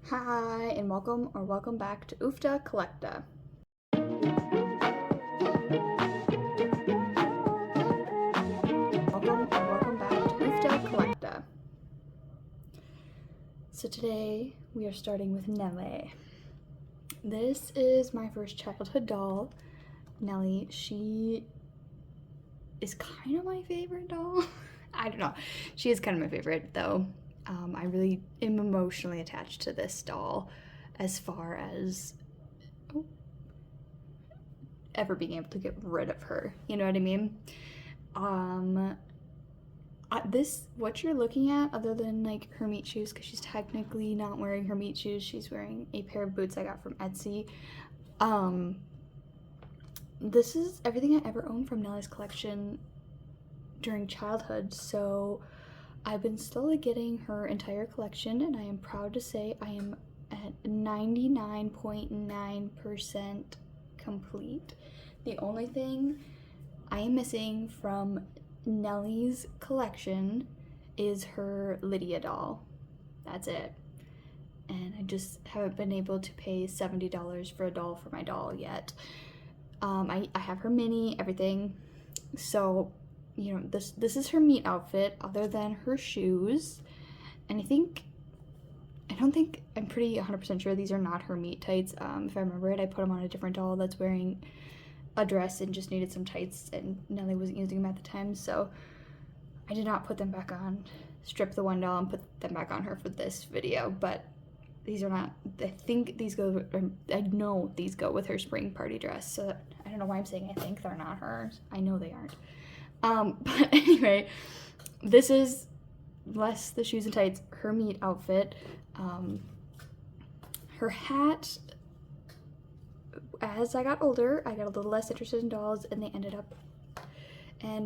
Hi, and welcome back to Oofta Collecta. Welcome back to Oofta Collecta. So today we are starting with Nellie. This is my first childhood doll, Nellie. She is kind of my favorite doll. I don't know. She is kind of my favorite though. I really am emotionally attached to this doll as far as ever being able to get rid of her. You know what I mean? What you're looking at, other than like her meat shoes, because she's technically not wearing her meat shoes, she's wearing a pair of boots I got from Etsy. This is everything I ever owned from Nellie's collection during childhood, so I've been slowly getting her entire collection, and I am proud to say I am at 99.9% complete. The only thing I am missing from Nellie's collection is her Lydia doll. That's it. And I just haven't been able to pay $70 for a doll for my doll yet. I have her mini, everything. So, you know, this is her meat outfit other than her shoes. And I'm pretty 100% sure these are not her meat tights. If I remember it, I put them on a different doll that's wearing a dress and just needed some tights, and Nellie wasn't using them at the time, so I did not put them back on, strip the one doll and put them back on her for this video. But these are not, I know these go with her spring party dress, so I don't know why I'm saying I think they're not hers. I know they aren't. But anyway, this is less the shoes and tights, her meat outfit. Her hat, as I got older, I got a little less interested in dolls, and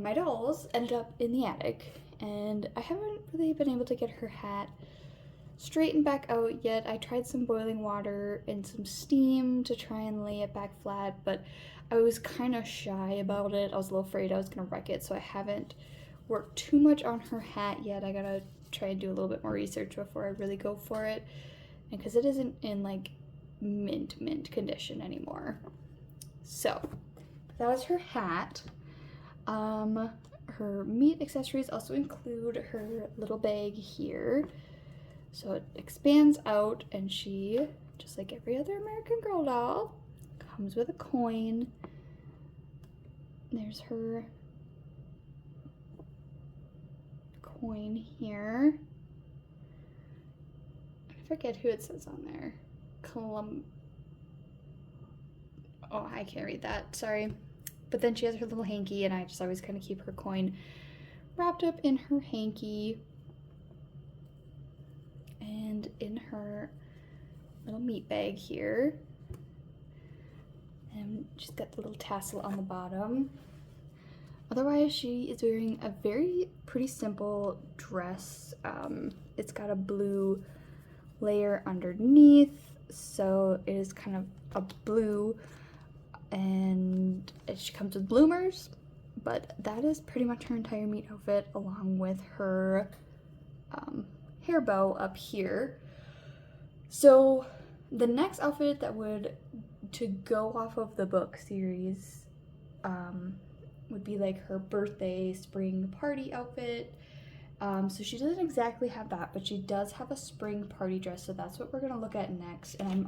my dolls ended up in the attic, and I haven't really been able to get her hat straightened back out yet. I tried some boiling water and some steam to try and lay it back flat, but I was kind of shy about it. I was a little afraid I was gonna wreck it, so I haven't worked too much on her hat yet. I gotta try and do a little bit more research before I really go for it, and because it isn't in like mint condition anymore. So that is her hat. Her meat accessories also include her little bag here, so it expands out, and she, just like every other American Girl doll, comes with a coin. There's her coin here. I forget who it says on there. Oh, I can't read that, sorry. But then she has her little hanky, and I just always kind of keep her coin wrapped up in her hanky and in her little meat bag here. And she's got the little tassel on the bottom. Otherwise, she is wearing a very pretty simple dress. It's got a blue layer underneath, so it is kind of a blue, and she comes with bloomers, but that is pretty much her entire meat outfit, along with her hair bow up here. So the next outfit that would to go off of the book series would be like her birthday spring party outfit. So she doesn't exactly have that, but she does have a spring party dress, so that's what we're gonna look at next. And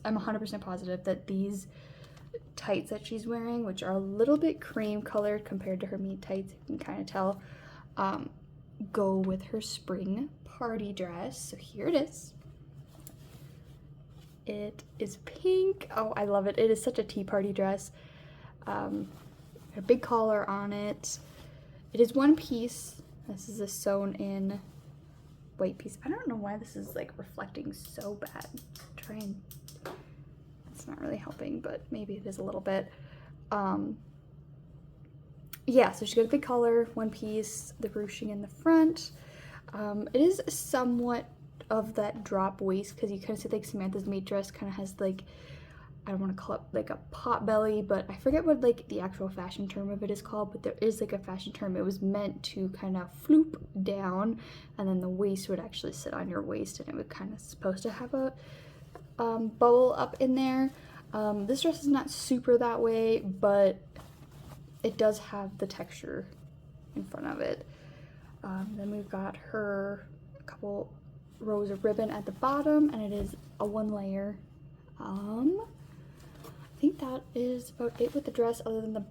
I'm 100% positive that these tights that she's wearing, which are a little bit cream colored compared to her meat tights, you can kind of tell, go with her spring party dress. So here it is. It is pink. Oh, I love it. It is such a tea party dress. A big collar on it. It is one piece. This is a sewn in white piece. I don't know why this is like reflecting so bad. It's not really helping, but maybe it is a little bit. Yeah, so she's got a big collar, one piece, the ruching in the front. It is somewhat of that drop waist, because you kind of see like Samantha's meat dress kind of has like I don't want to call it like a pot belly, but I forget what like the actual fashion term of it is called, but there is like a fashion term. It was meant to kind of floop down, and then the waist would actually sit on your waist, and it would kind of supposed to have a bubble up in there. This dress is not super that way, but it does have the texture in front of it. Then we've got her a couple rows of ribbon at the bottom, and it is a 1 layer. I think that is about it with the dress, other than the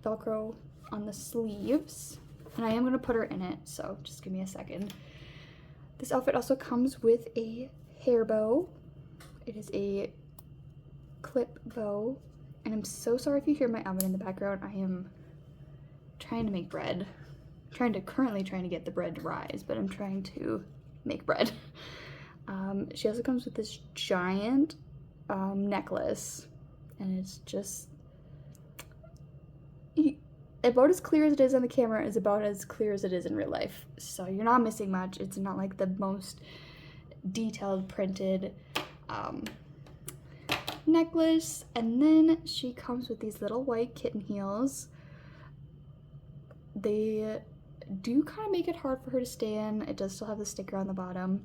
Velcro on the sleeves. And I am going to put her in it, so just give me a second. This outfit also comes with a hair bow. It is a clip bow. And I'm so sorry if you hear my oven in the background. I am trying to make bread. Currently trying to get the bread to rise, but I'm trying to make bread. She also comes with this giant necklace, and it's just about as clear as it is on the camera is about as clear as it is in real life. So you're not missing much. It's not like the most detailed printed necklace. And then she comes with these little white kitten heels. They do kind of make it hard for her to stay in. It does still have the sticker on the bottom,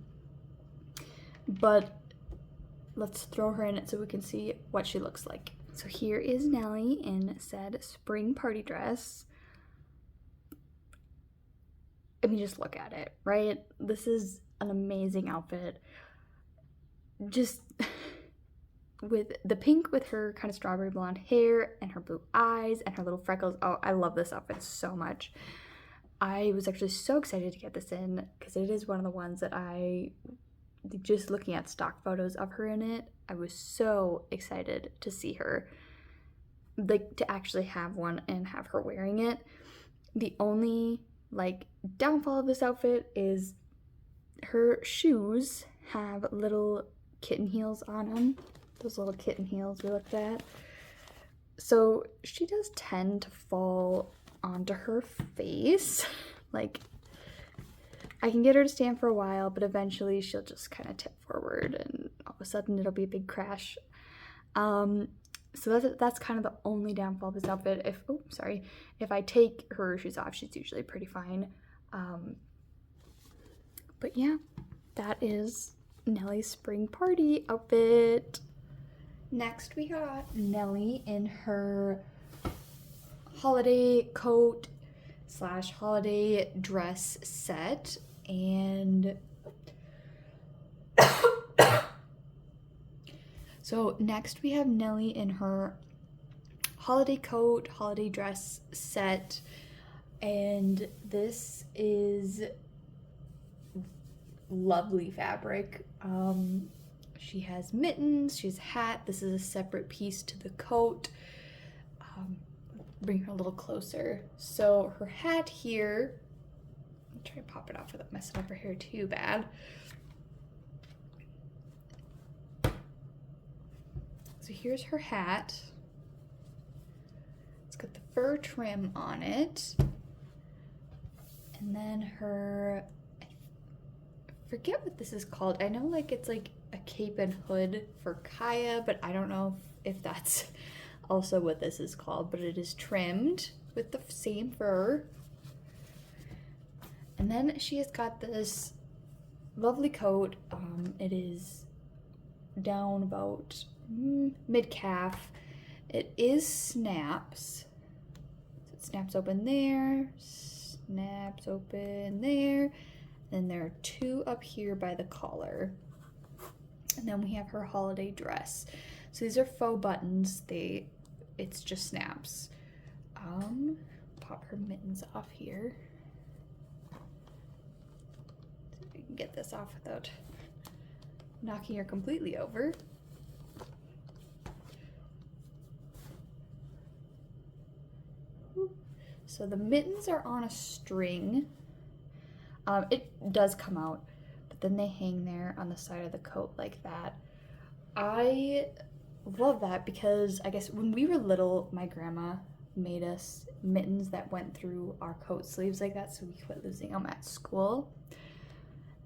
but let's throw her in it so we can see what she looks like. So here is Nellie in said spring party dress. I mean, just look at it, right? This is an amazing outfit. Just with the pink with her kind of strawberry blonde hair and her blue eyes and her little freckles. Oh, I love this outfit so much. I was actually so excited to get this in because it is one of the ones that just looking at stock photos of her in it, I was so excited to see her, like to actually have one and have her wearing it. The only like downfall of this outfit is her shoes have little kitten heels on them. Those little kitten heels we looked at. So she does tend to fall onto her face. Like, I can get her to stand for a while, but eventually she'll just kind of tip forward and all of a sudden it'll be a big crash. So that's kind of the only downfall of this outfit. If I take her shoes off, she's usually pretty fine. But yeah, that is Nellie's spring party outfit. Next we got Nellie in her holiday coat / holiday dress set, and so next we have Nellie in her holiday coat, holiday dress set, and this is lovely fabric. She has mittens, she has a hat. This is a separate piece to the coat. Bring her a little closer. So her hat here, I'll try to pop it off without messing up her hair too bad. So here's her hat. It's got the fur trim on it. And then her, I forget what this is called. I know like it's like a cape and hood for Kaya, but I don't know if that's also what this is called, but it is trimmed with the same fur. And then she has got this lovely coat. It is down about mid-calf. It is snaps. So it snaps open there, snaps open there, and there are 2 up here by the collar. And then we have her holiday dress. So these are faux buttons. It's just snaps. Pop her mittens off here. See if we can get this off without knocking her completely over. So the mittens are on a string. It does come out, but then they hang there on the side of the coat like that. I love that because I guess when we were little, my grandma made us mittens that went through our coat sleeves like that, so we quit losing them at school.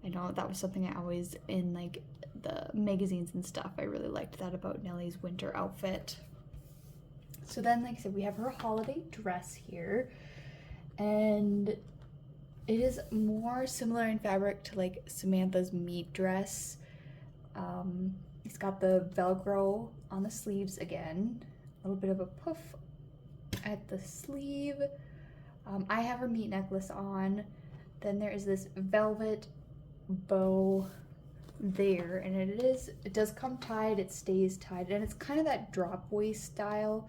I know that was something I always, in like the magazines and stuff. I really liked that about Nellie's winter outfit. So then, like I said, we have her holiday dress here, and it is more similar in fabric to like Samantha's meat dress. It's got the Velcro on the sleeves again, a little bit of a puff at the sleeve. I have her meat necklace on. Then there is this velvet bow there, and it does come tied, it stays tied, and it's kind of that drop waist style.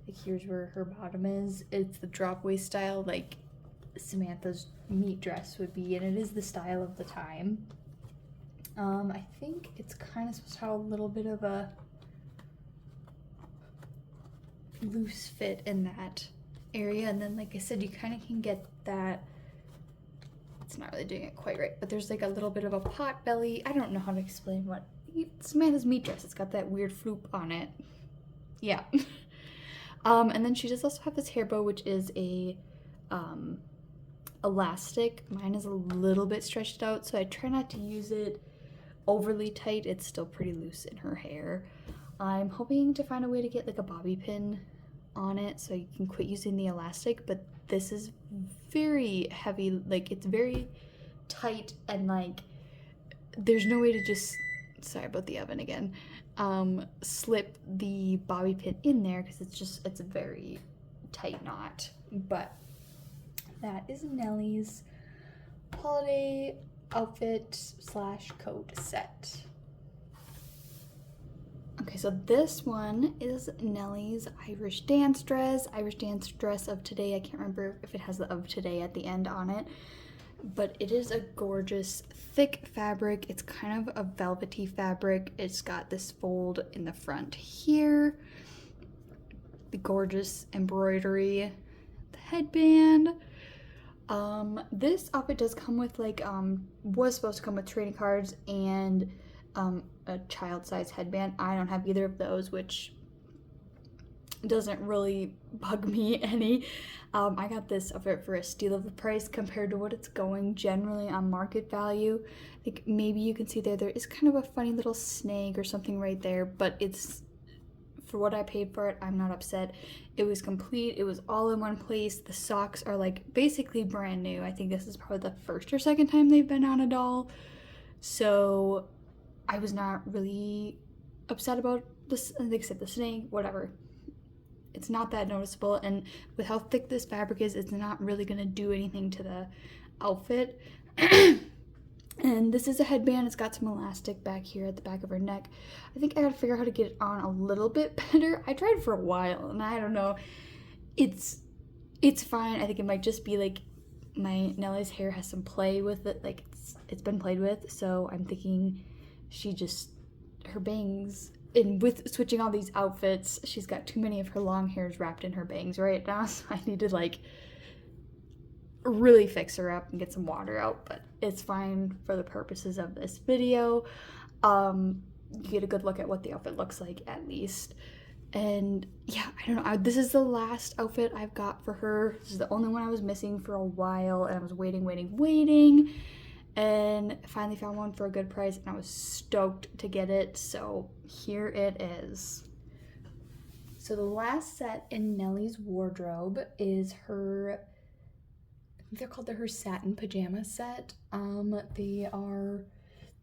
Like here's where her bottom is. It's the drop waist style like Samantha's meat dress would be, and it is the style of the time. I think it's kind of supposed to have a little bit of a loose fit in that area, and then like I said, you kind of can get that, it's not really doing it quite right, but there's like a little bit of a pot belly. I don't know how to explain what Samantha's meat dress, it's got that weird floop on it. Yeah. And then she does also have this hair bow, which is a elastic. Mine is a little bit stretched out, so I try not to use it overly tight. It's still pretty loose in her hair. I'm hoping to find a way to get like a bobby pin on it so you can quit using the elastic, but this is very heavy, like it's very tight, and like there's no way to just, sorry about the oven again, slip the bobby pin in there because it's a very tight knot. But that is Nellie's holiday outfit slash coat set. Okay, so this one is Nellie's Irish dance dress of today. I can't remember if it has the of today at the end on it, but it is a gorgeous thick fabric. It's kind of a velvety fabric. It's got this fold in the front here, the gorgeous embroidery, the headband. This outfit does come with like was supposed to come with trading cards and a child-size headband. I don't have either of those, which doesn't really bug me any. I got this outfit for a steal of the price compared to what it's going generally on market value. Like maybe you can see there is kind of a funny little snag or something right there, but it's, for what I paid for it, I'm not upset. It was complete. It was all in one place. The socks are like basically brand new. I think this is probably the first or second time they've been on a doll. So I was not really upset about this, except the snake, whatever. It's not that noticeable, and with how thick this fabric is, it's not really gonna do anything to the outfit. And this is a headband. It's got some elastic back here at the back of her neck. I think I gotta figure out how to get it on a little bit better. I tried for a while, and I don't know. It's fine. I think it might just be like my Nellie's hair has some play with it, like it's been played with. So I'm thinking her bangs, and with switching all these outfits, she's got too many of her long hairs wrapped in her bangs right now, so I need to like really fix her up and get some water out, but it's fine for the purposes of this video. You get a good look at what the outfit looks like at least. And yeah, I don't know, this is the last outfit I've got for her. This is the only one I was missing for a while, and I was waiting, and finally found one for a good price, and I was stoked to get it, so here it is. So the last set in Nellie's wardrobe is her, I think they're called her satin pajama set. They are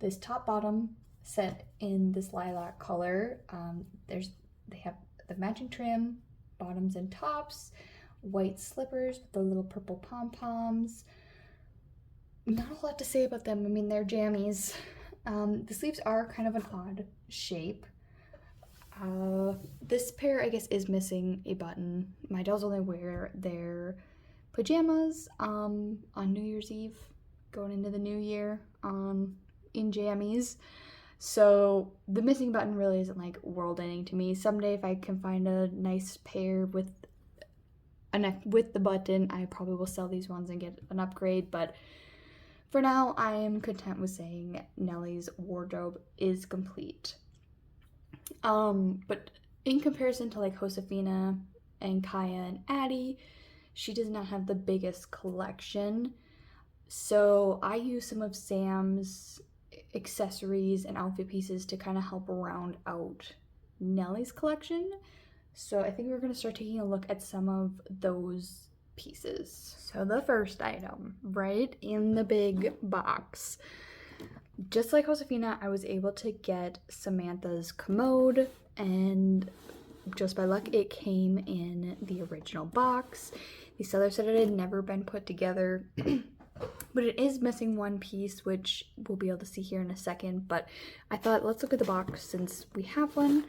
this top bottom set in this lilac color. They have the matching trim, bottoms and tops, white slippers with the little purple pom-poms. Not a whole lot to say about them. I mean, they're jammies. The sleeves are kind of an odd shape. This pair, I guess, is missing a button. My dolls only wear their pajamas on New Year's Eve, going into the new year in jammies. So the missing button really isn't like world-ending to me. Someday if I can find a nice pair with a neck with the button, I probably will sell these ones and get an upgrade, but for now, I am content with saying Nellie's wardrobe is complete. But in comparison to like Josefina and Kaya and Addie, she does not have the biggest collection. So I use some of Sam's accessories and outfit pieces to kind of help round out Nellie's collection. So I think we're going to start taking a look at some of those pieces. So the first item, right in the big box. Just like Josefina, I was able to get Samantha's commode, and just by luck, it came in the original box. The seller said it had never been put together, but it is missing one piece, which we'll be able to see here in a second. But I thought, let's look at the box since we have one.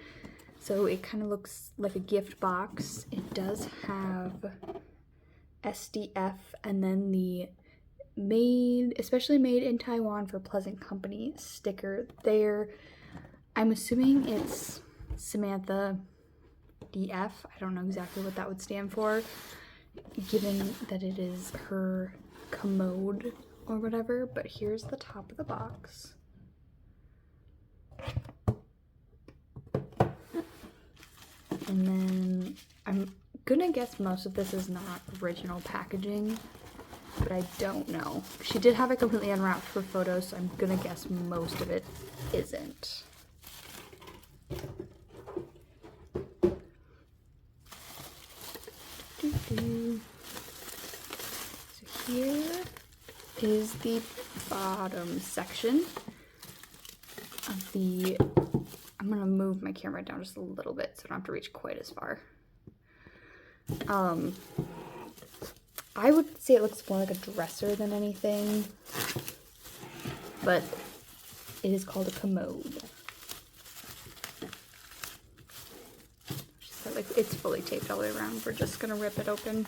So it kind of looks like a gift box. It does have SDF and then the especially made in Taiwan for Pleasant Company sticker there. I'm assuming it's Samantha DF. I don't know exactly what that would stand for, given that it is her commode or whatever, but here's the top of the box. And then I'm gonna guess most of this is not original packaging, but I don't know. She did have it completely unwrapped for photos, so I'm gonna guess most of it isn't. So here is the bottom section of the, I'm gonna move my camera down just a little bit so I don't have to reach quite as far. I would say it looks more like a dresser than anything, but it is called a commode. So like it's fully taped all the way around. We're just gonna rip it open.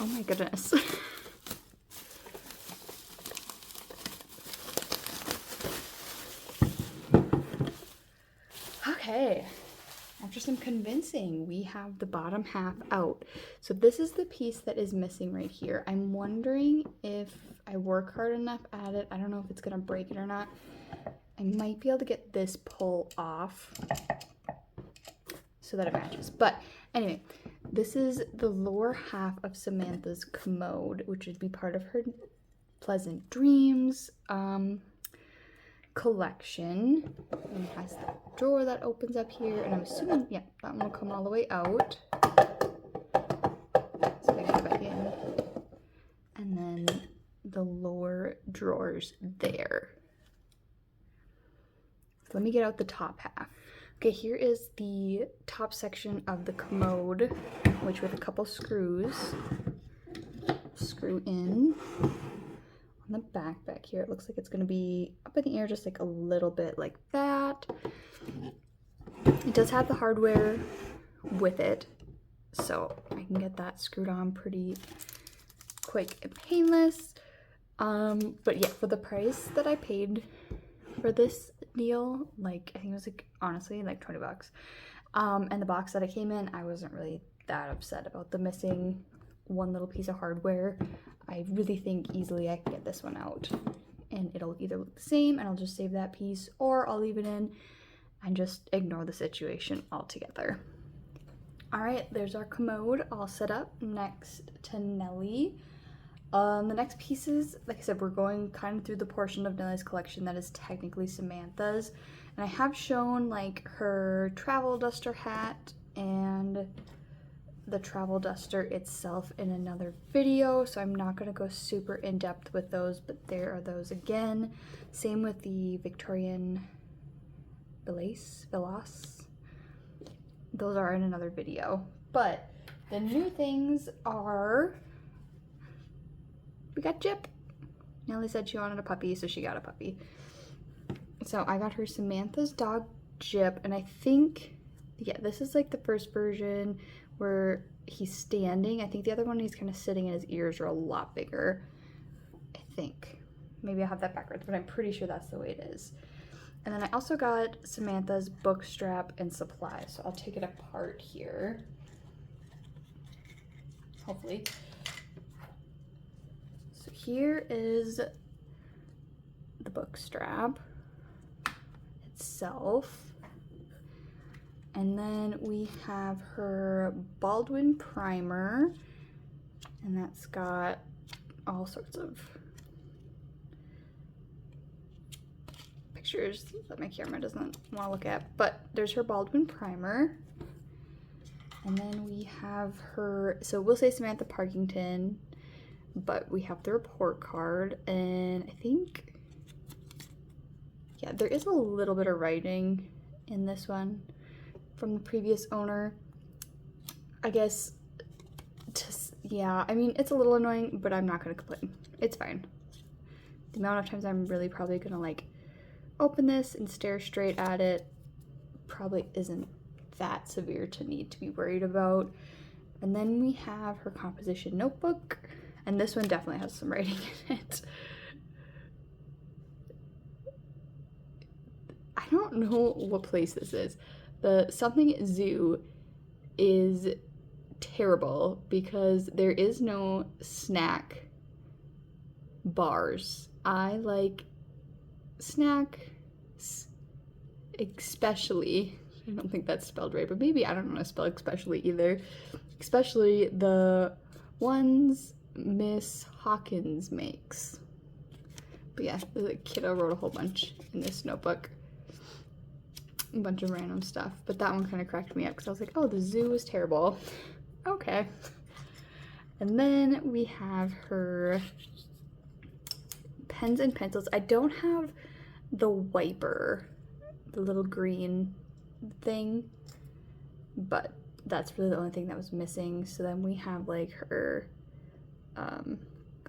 Oh my goodness. Okay, after some convincing, we have the bottom half out. So this is the piece that is missing right here. I'm wondering if I work hard enough at it. I don't know if it's gonna break it or not. I might be able to get this pull off so that it matches. But anyway, this is the lower half of Samantha's commode, which would be part of her Pleasant Dreams collection. And it has the drawer that opens up here, and I'm assuming, yeah, that one will come all the way out. So I go back in. And then the lower drawers there. So let me get out the top half. Okay, here is the top section of the commode, which with a couple screws, screw in. On the back here, it looks like it's going to be up in the air just like a little bit like that. It does have the hardware with it, so I can get that screwed on pretty quick and painless. But yeah, for the price that I paid for this deal, like I think it was like honestly like 20 bucks. And the box that it came in, I wasn't really that upset about the missing one little piece of hardware. I really think easily I can get this one out and it'll either look the same and I'll just save that piece, or I'll leave it in and just ignore the situation altogether. All right, there's our commode all set up next to Nellie. The next pieces, like I said, we're going kind of through the portion of Nellie's collection that is technically Samantha's. And I have shown like her travel duster hat and the travel duster itself in another video, so I'm not going to go super in depth with those, but there are those again. Same with the Victorian Villace. Those are in another video. But the new things are, we got Jip. Nellie said she wanted a puppy, so she got a puppy. So I got her Samantha's dog Jip, and I think, yeah, this is like the first version where he's standing. I think the other one he's kind of sitting and his ears are a lot bigger. I think. Maybe I have that backwards, but I'm pretty sure that's the way it is. And then I also got Samantha's book strap and supplies. So I'll take it apart here. Hopefully. So here is the book strap. itself. And then we have her Baldwin primer, and that's got all sorts of pictures that my camera doesn't want to look at, but there's her Baldwin primer. And then we have her, so we'll say Samantha Parkington, but we have the report card, and I think, yeah, there is a little bit of writing in this one from the previous owner. I guess, yeah, I mean, it's a little annoying, but I'm not gonna complain. It's fine. The amount of times I'm really probably gonna like open this and stare straight at it probably isn't that severe to need to be worried about. And then we have her composition notebook, and this one definitely has some writing in it. I don't know what place this is. The something zoo is terrible because there is no snack bars. I like snacks, especially, I don't think that's spelled right, but maybe I don't know how to spell especially either. Especially the ones Miss Hawkins makes. But yeah, the kiddo wrote a whole bunch in this notebook. A bunch of random stuff. But that one kind of cracked me up because I was like, oh, the zoo is terrible. Okay. And then we have her pens and pencils. I don't have the wiper, the little green thing, but that's really the only thing that was missing. So then we have like her,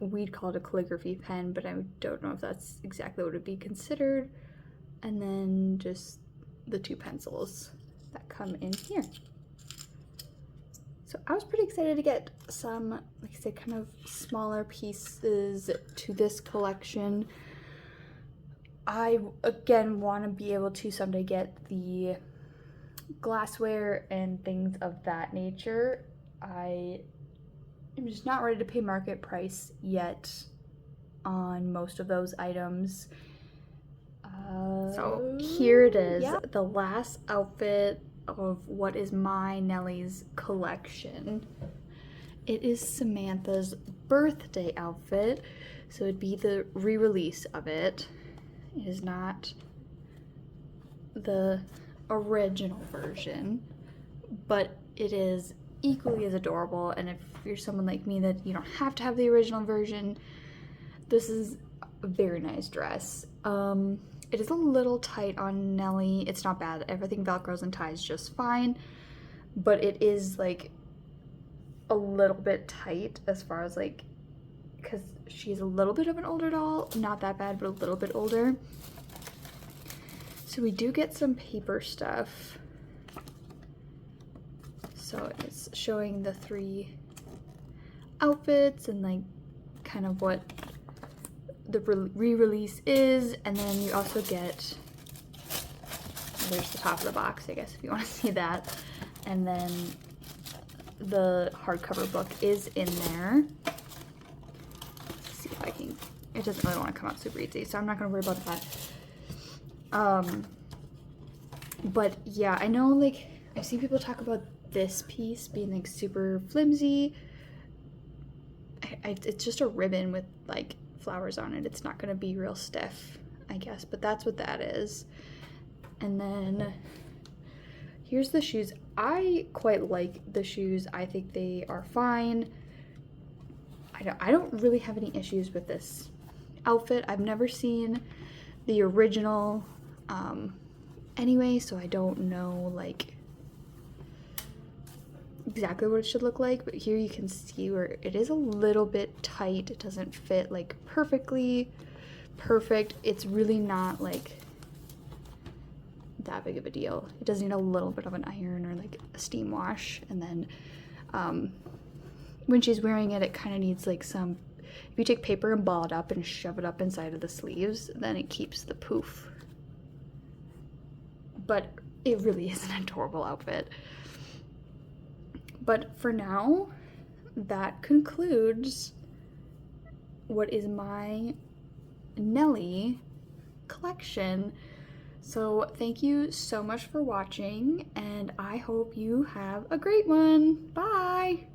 we'd call it a calligraphy pen, but I don't know if that's exactly what would be considered. And then just the two pencils that come in here. So I was pretty excited to get some, like I said, kind of smaller pieces to this collection. I, again, want to be able to someday get the glassware and things of that nature. I am just not ready to pay market price yet on most of those items. So here it is, yeah. The last outfit of what is my Nellie's collection. It is Samantha's birthday outfit, so it'd be the re-release of it. It is not the original version, but it is equally as adorable. And if you're someone like me that you don't have to have the original version, this is a very nice dress. It is a little tight on Nellie. It's not bad. Everything velcros and ties just fine, but it is like a little bit tight as far as like, because she's a little bit of an older doll. Not that bad, but a little bit older. So we do get some paper stuff. So it's showing the 3 outfits and like kind of what the re-release is, and then you also get, there's the top of the box, I guess, if you want to see that, and then the hardcover book is in there. Let's see if I can, it doesn't really want to come out super easy, so I'm not going to worry about that. But yeah, I know, like, I've seen people talk about this piece being like super flimsy. It's just a ribbon with like flowers on it. It's not going to be real stiff, I guess, but that's what that is. And then here's the shoes. I quite like the shoes. I think they are fine. I don't really have any issues with this outfit. I've never seen the original anyway, so I don't know like exactly what it should look like, but here you can see where it is a little bit tight. It doesn't fit like perfectly perfect. It's really not like that big of a deal. It does need a little bit of an iron or like a steam wash, and then when she's wearing it, it kind of needs like some, if you take paper and ball it up and shove it up inside of the sleeves, then it keeps the poof. But it really is an adorable outfit. But for now, that concludes what is my Nellie collection. So thank you so much for watching, and I hope you have a great one. Bye!